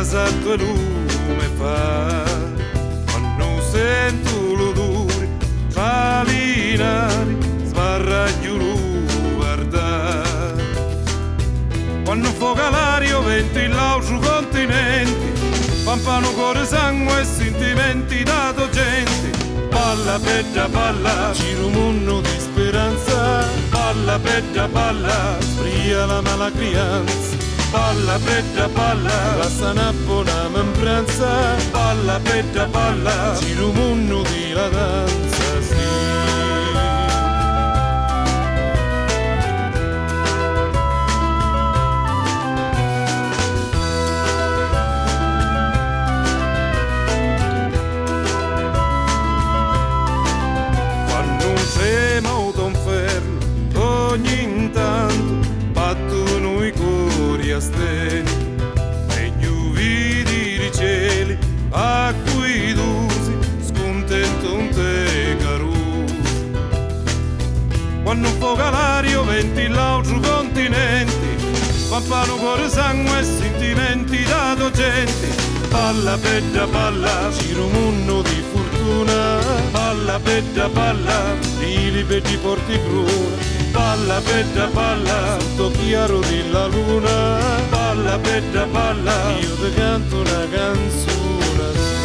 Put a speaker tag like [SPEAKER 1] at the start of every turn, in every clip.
[SPEAKER 1] Santo lume fa, quando sento l'odore tra linari, sbarraglio guardare. Quando foga l'aria, vento in l'altro continente, pampano cuore, sangue e sentimenti dato gente. Balla, bella, balla, giro un mondo di speranza. Balla, bella, balla, spria la mala crianza. Balla, bella, balla, lascia una buona membranza. Balla, bella, balla, giro un mondo di la danza, sì. Quando un tremo d'inferno, ogni intanto, battono i cuori a stenti, e gli vidi di cieli a cui dusi, scontento un te carusi. Quando foga l'aria, venti l'altro continente, pampano cuore, sangue e sentimenti dato gente. Balla, bella, balla, giro un mondo di fortuna. Balla, bella, balla, di liberti porti cruna. Balla, bella, balla, sotto chiaro della luna. Balla, bella, balla, io ti canto una canzone, sì.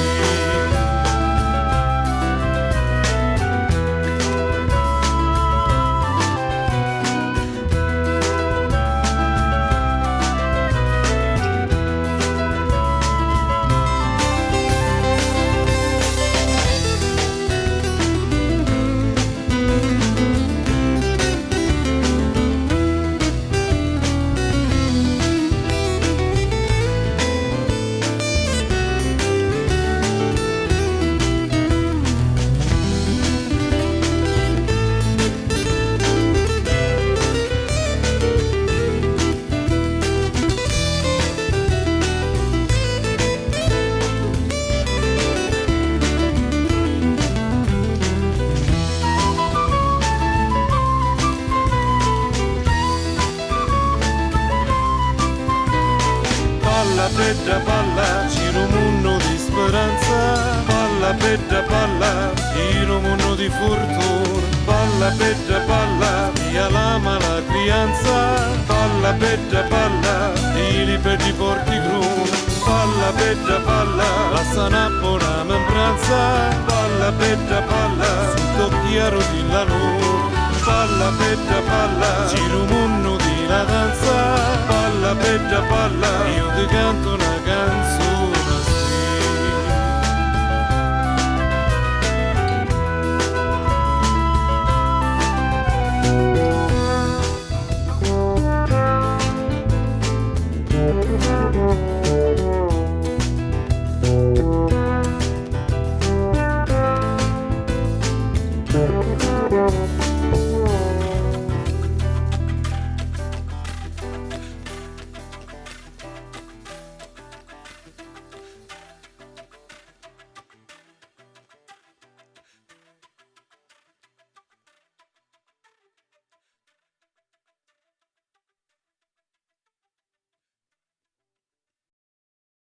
[SPEAKER 1] Balla, bella, balla, giro un mondo di speranza. Balla, bella, balla, giro un mondo di fortuna. Balla, bella, balla, via la mala crianza. Balla, bella, balla, di liberti porti cruna. Balla, bella, balla, lascia una buona membranza. Balla, bella, balla, sotto chiaro di la luna. Balla, bella, balla, giro un mondo di la danza. Balla, bella, balla, io ti canto una canzone.